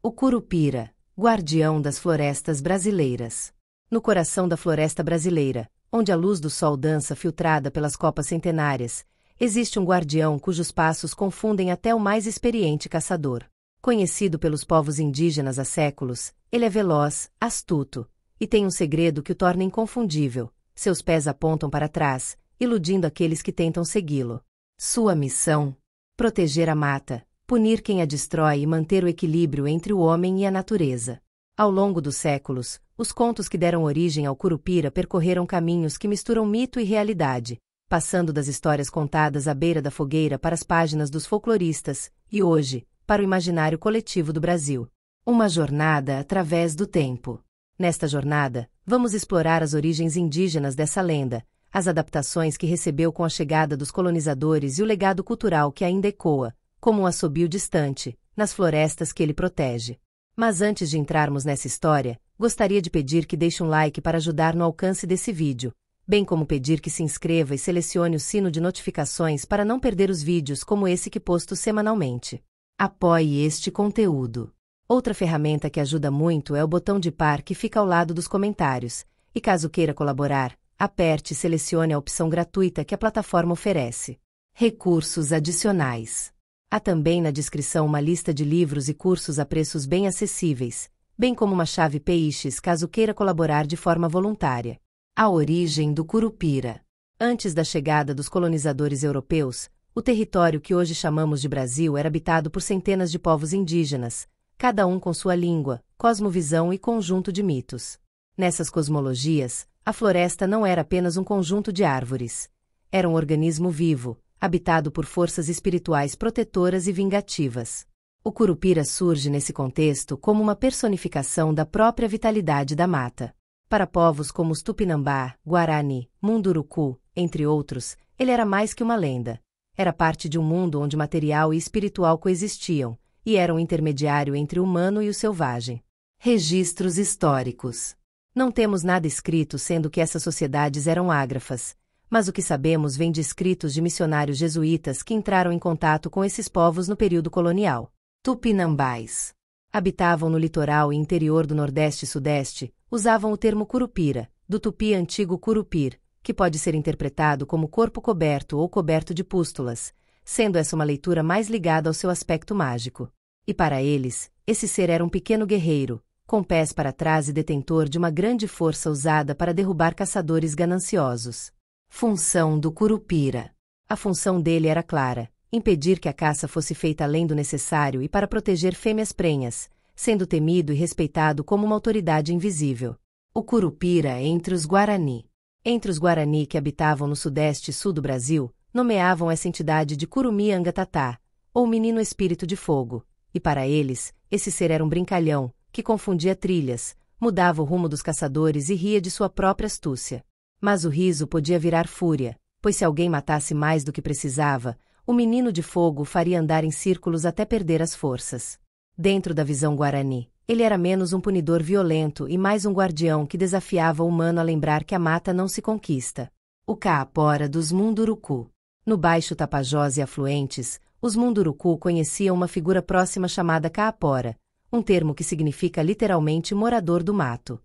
O curupira, guardião das florestas brasileiras. No coração da floresta brasileira, onde a luz do sol dança filtrada pelas copas centenárias, existe um guardião cujos passos confundem até o mais experiente caçador. Conhecido pelos povos indígenas há séculos, ele é veloz, astuto, e tem um segredo que o torna inconfundível: seus pés apontam para trás, iludindo aqueles que tentam segui-lo. Sua missão: proteger a mata, punir quem a destrói e manter o equilíbrio entre o homem e a natureza. Ao longo dos séculos, os contos que deram origem ao curupira percorreram caminhos que misturam mito e realidade, passando das histórias contadas à beira da fogueira para as páginas dos folcloristas, e hoje, para o imaginário coletivo do Brasil. Uma jornada através do tempo. Nesta jornada, vamos explorar as origens indígenas dessa lenda, as adaptações que recebeu com a chegada dos colonizadores e o legado cultural que ainda ecoa, como um assobio distante, nas florestas que ele protege. Mas antes de entrarmos nessa história, gostaria de pedir que deixe um like para ajudar no alcance desse vídeo, bem como pedir que se inscreva e selecione o sino de notificações para não perder os vídeos como esse que posto semanalmente. Apoie este conteúdo. Outra ferramenta que ajuda muito é o botão de par que fica ao lado dos comentários, e caso queira colaborar, aperte e selecione a opção gratuita que a plataforma oferece. Recursos adicionais. Há também na descrição uma lista de livros e cursos a preços bem acessíveis, bem como uma chave Pix caso queira colaborar de forma voluntária. A origem do curupira. Antes da chegada dos colonizadores europeus, o território que hoje chamamos de Brasil era habitado por centenas de povos indígenas, cada um com sua língua, cosmovisão e conjunto de mitos. Nessas cosmologias, a floresta não era apenas um conjunto de árvores. Era um organismo vivo, habitado por forças espirituais protetoras e vingativas. O curupira surge nesse contexto como uma personificação da própria vitalidade da mata. Para povos como os Tupinambá, Guarani, Munduruku, entre outros, ele era mais que uma lenda. Era parte de um mundo onde material e espiritual coexistiam, e era um intermediário entre o humano e o selvagem. Registros históricos. Não temos nada escrito, sendo que essas sociedades eram ágrafas, mas o que sabemos vem de escritos de missionários jesuítas que entraram em contato com esses povos no período colonial. Tupinambás. Habitavam no litoral e interior do Nordeste e Sudeste, usavam o termo curupira, do tupi antigo curupir, que pode ser interpretado como corpo coberto ou coberto de pústulas, sendo essa uma leitura mais ligada ao seu aspecto mágico. E para eles, esse ser era um pequeno guerreiro, com pés para trás e detentor de uma grande força usada para derrubar caçadores gananciosos. Função do curupira. A função dele era clara: impedir que a caça fosse feita além do necessário e para proteger fêmeas prenhas, sendo temido e respeitado como uma autoridade invisível. O curupira entre os Guarani. Entre os Guarani que habitavam no sudeste e sul do Brasil, nomeavam essa entidade de Curumi-Angatatá, ou Menino Espírito de Fogo, e para eles, esse ser era um brincalhão, que confundia trilhas, mudava o rumo dos caçadores e ria de sua própria astúcia. Mas o riso podia virar fúria, pois se alguém matasse mais do que precisava, o Menino de Fogo faria andar em círculos até perder as forças. Dentro da visão Guarani, ele era menos um punidor violento e mais um guardião que desafiava o humano a lembrar que a mata não se conquista. O caapora dos Munduruku. No Baixo Tapajós e afluentes, os Munduruku conheciam uma figura próxima chamada caapora, um termo que significa literalmente morador do mato.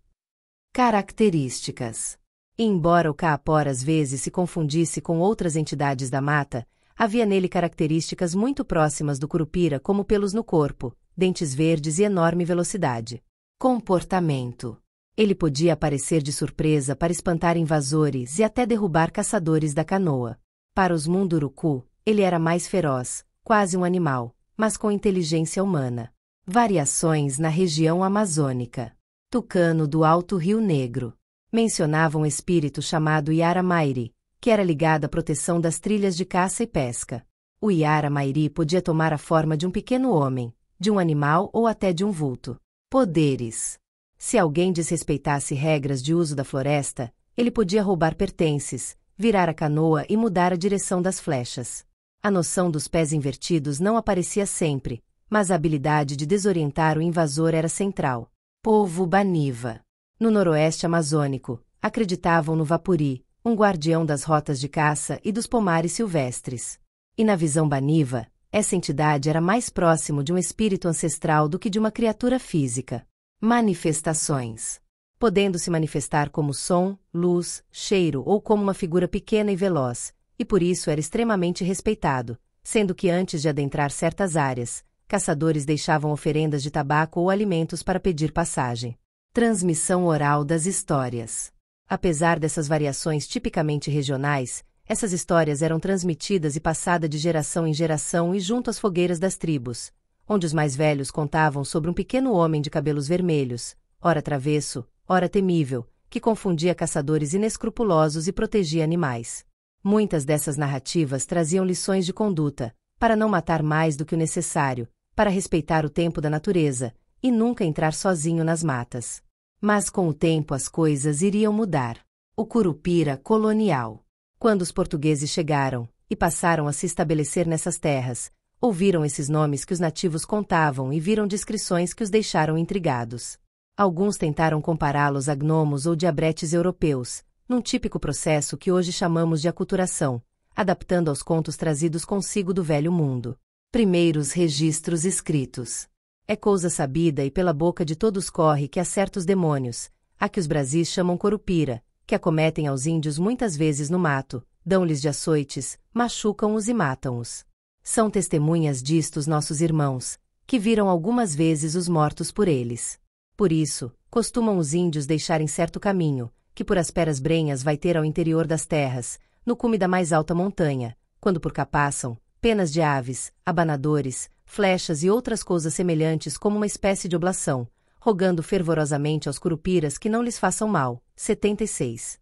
Características. E embora o caapora às vezes se confundisse com outras entidades da mata, havia nele características muito próximas do curupira, como pelos no corpo, dentes verdes e enorme velocidade. Comportamento. Ele podia aparecer de surpresa para espantar invasores e até derrubar caçadores da canoa. Para os Munduruku, ele era mais feroz, quase um animal, mas com inteligência humana. Variações na região amazônica. Tucano do Alto Rio Negro. Mencionava um espírito chamado Iara Mairi, que era ligado à proteção das trilhas de caça e pesca. O Iara Mairi podia tomar a forma de um pequeno homem, de um animal ou até de um vulto. Poderes. Se alguém desrespeitasse regras de uso da floresta, ele podia roubar pertences, virar a canoa e mudar a direção das flechas. A noção dos pés invertidos não aparecia sempre, mas a habilidade de desorientar o invasor era central. Povo Baniva. No noroeste amazônico, acreditavam no Vapuri, um guardião das rotas de caça e dos pomares silvestres. E na visão Baniva, Essa entidade era mais próximo de um espírito ancestral do que de uma criatura física. Manifestações. Podendo se manifestar como som, luz, cheiro ou como uma figura pequena e veloz, e por isso era extremamente respeitado, sendo que antes de adentrar certas áreas, caçadores deixavam oferendas de tabaco ou alimentos para pedir passagem. Transmissão oral das histórias. Apesar dessas variações tipicamente regionais, essas histórias eram transmitidas e passadas de geração em geração e junto às fogueiras das tribos, onde os mais velhos contavam sobre um pequeno homem de cabelos vermelhos, ora travesso, ora temível, que confundia caçadores inescrupulosos e protegia animais. Muitas dessas narrativas traziam lições de conduta, para não matar mais do que o necessário, para respeitar o tempo da natureza, e nunca entrar sozinho nas matas. Mas com o tempo as coisas iriam mudar. O Curupira colonial. Quando os portugueses chegaram, e passaram a se estabelecer nessas terras, ouviram esses nomes que os nativos contavam e viram descrições que os deixaram intrigados. Alguns tentaram compará-los a gnomos ou diabretes europeus, num típico processo que hoje chamamos de aculturação, adaptando aos contos trazidos consigo do velho mundo. Primeiros registros escritos. É coisa sabida e pela boca de todos corre que há certos demônios, a que os Brasis chamam Curupira, que acometem aos índios muitas vezes no mato, dão-lhes de açoites, machucam-os e matam-os. São testemunhas disto os nossos irmãos, que viram algumas vezes os mortos por eles. Por isso, costumam os índios deixarem certo caminho, que por asperas brenhas vai ter ao interior das terras, no cume da mais alta montanha, quando por cá passam, penas de aves, abanadores, flechas e outras coisas semelhantes como uma espécie de oblação, rogando fervorosamente aos curupiras que não lhes façam mal. 76.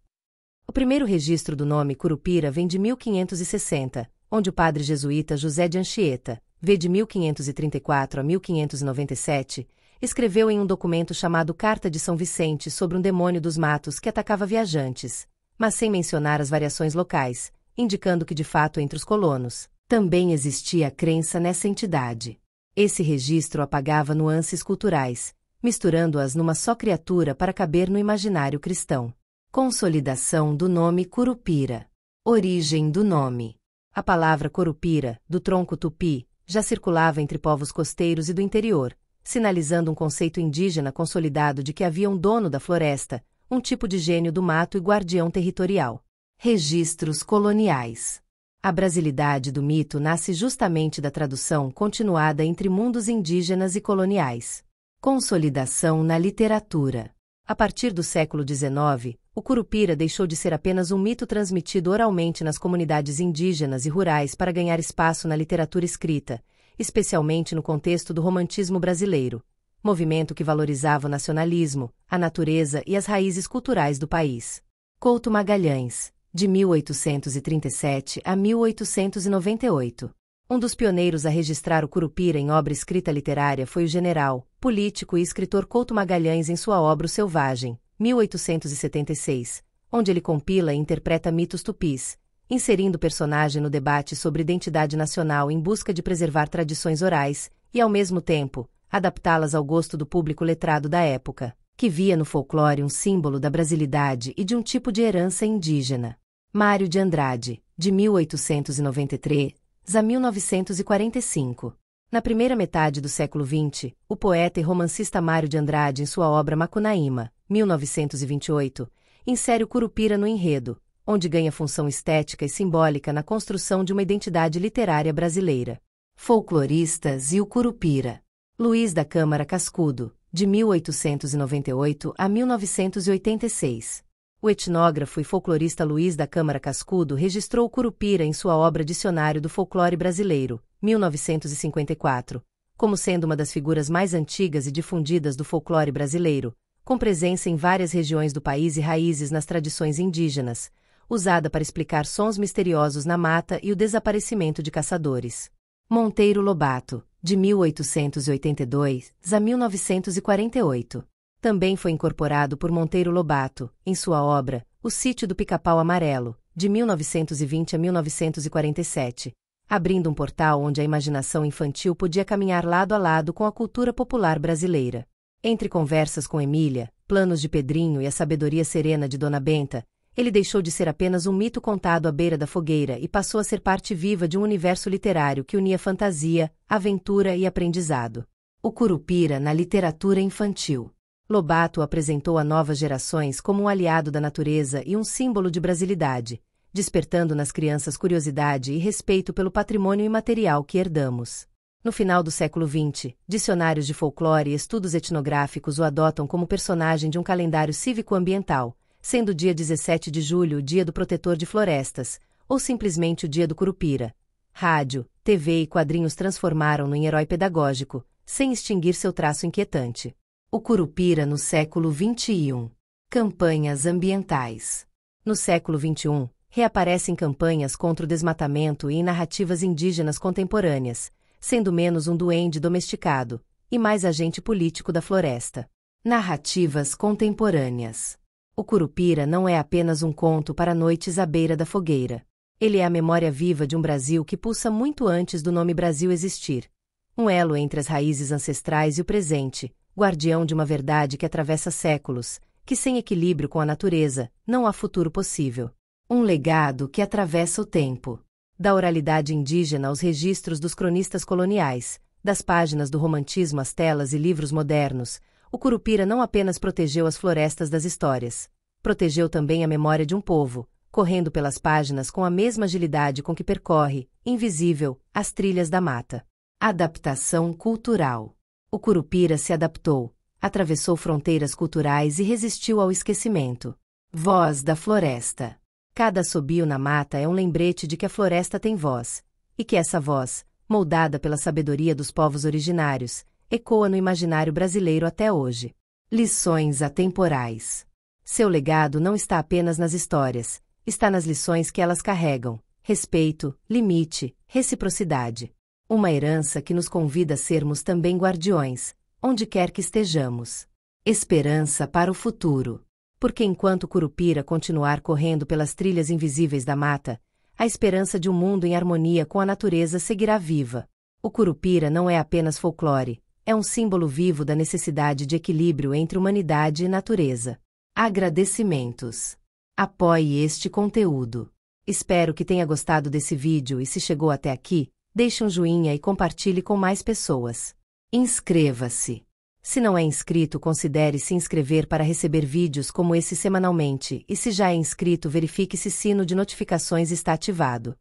O primeiro registro do nome Curupira vem de 1560, onde o padre jesuíta José de Anchieta, v. de 1534 a 1597, escreveu em um documento chamado Carta de São Vicente sobre um demônio dos matos que atacava viajantes, mas sem mencionar as variações locais, indicando que de fato entre os colonos também existia a crença nessa entidade. Esse registro apagava nuances culturais, misturando-as numa só criatura para caber no imaginário cristão. Consolidação do nome Curupira. Origem do nome. A palavra Curupira, do tronco tupi, já circulava entre povos costeiros e do interior, sinalizando um conceito indígena consolidado de que havia um dono da floresta, um tipo de gênio do mato e guardião territorial. Registros coloniais. A brasilidade do mito nasce justamente da tradução continuada entre mundos indígenas e coloniais. Consolidação na literatura. A partir do século XIX, o Curupira deixou de ser apenas um mito transmitido oralmente nas comunidades indígenas e rurais para ganhar espaço na literatura escrita, especialmente no contexto do romantismo brasileiro, movimento que valorizava o nacionalismo, a natureza e as raízes culturais do país. Couto Magalhães, de 1837 a 1898. Um dos pioneiros a registrar o Curupira em obra escrita literária foi o general, político e escritor Couto Magalhães em sua obra O Selvagem, 1876, onde ele compila e interpreta mitos tupis, inserindo o personagem no debate sobre identidade nacional em busca de preservar tradições orais e, ao mesmo tempo, adaptá-las ao gosto do público letrado da época, que via no folclore um símbolo da brasilidade e de um tipo de herança indígena. Mário de Andrade, de 1893 a 1945. Na primeira metade do século XX, o poeta e romancista Mário de Andrade, em sua obra Macunaíma, 1928, insere o Curupira no enredo, onde ganha função estética e simbólica na construção de uma identidade literária brasileira. Folcloristas e o Curupira. Luiz da Câmara Cascudo, de 1898 a 1986. O etnógrafo e folclorista Luiz da Câmara Cascudo registrou o Curupira em sua obra Dicionário do Folclore Brasileiro, 1954, como sendo uma das figuras mais antigas e difundidas do folclore brasileiro, com presença em várias regiões do país e raízes nas tradições indígenas, usada para explicar sons misteriosos na mata e o desaparecimento de caçadores. Monteiro Lobato, de 1882 a 1948. Também foi incorporado por Monteiro Lobato, em sua obra, O Sítio do Pica-Pau Amarelo, de 1920 a 1947, abrindo um portal onde a imaginação infantil podia caminhar lado a lado com a cultura popular brasileira. Entre conversas com Emília, planos de Pedrinho e a sabedoria serena de Dona Benta, ele deixou de ser apenas um mito contado à beira da fogueira e passou a ser parte viva de um universo literário que unia fantasia, aventura e aprendizado. O Curupira na literatura infantil. Lobato o apresentou a novas gerações como um aliado da natureza e um símbolo de brasilidade, despertando nas crianças curiosidade e respeito pelo patrimônio imaterial que herdamos. No final do século XX, dicionários de folclore e estudos etnográficos o adotam como personagem de um calendário cívico-ambiental, sendo o dia 17 de julho o Dia do Protetor de Florestas, ou simplesmente o Dia do Curupira. Rádio, TV e quadrinhos transformaram-no em herói pedagógico, sem extinguir seu traço inquietante. O Curupira no século XXI. Campanhas ambientais. No século XXI, reaparecem campanhas contra o desmatamento e narrativas indígenas contemporâneas, sendo menos um duende domesticado, e mais agente político da floresta. Narrativas contemporâneas. O Curupira não é apenas um conto para noites à beira da fogueira. Ele é a memória viva de um Brasil que pulsa muito antes do nome Brasil existir. Um elo entre as raízes ancestrais e o presente, guardião de uma verdade que atravessa séculos, que sem equilíbrio com a natureza, não há futuro possível. Um legado que atravessa o tempo. Da oralidade indígena aos registros dos cronistas coloniais, das páginas do romantismo às telas e livros modernos, o Curupira não apenas protegeu as florestas das histórias, protegeu também a memória de um povo, correndo pelas páginas com a mesma agilidade com que percorre, invisível, as trilhas da mata. Adaptação cultural. O Curupira se adaptou, atravessou fronteiras culturais e resistiu ao esquecimento. Voz da floresta. Cada assobio na mata é um lembrete de que a floresta tem voz, e que essa voz, moldada pela sabedoria dos povos originários, ecoa no imaginário brasileiro até hoje. Lições atemporais. Seu legado não está apenas nas histórias, está nas lições que elas carregam: respeito, limite, reciprocidade. Uma herança que nos convida a sermos também guardiões, onde quer que estejamos. Esperança para o futuro. Porque enquanto o Curupira continuar correndo pelas trilhas invisíveis da mata, a esperança de um mundo em harmonia com a natureza seguirá viva. O Curupira não é apenas folclore, é um símbolo vivo da necessidade de equilíbrio entre humanidade e natureza. Agradecimentos. Apoie este conteúdo. Espero que tenha gostado desse vídeo e se chegou até aqui, deixe um joinha e compartilhe com mais pessoas. Inscreva-se. Se não é inscrito, considere se inscrever para receber vídeos como esse semanalmente, e se já é inscrito, verifique se o sino de notificações está ativado.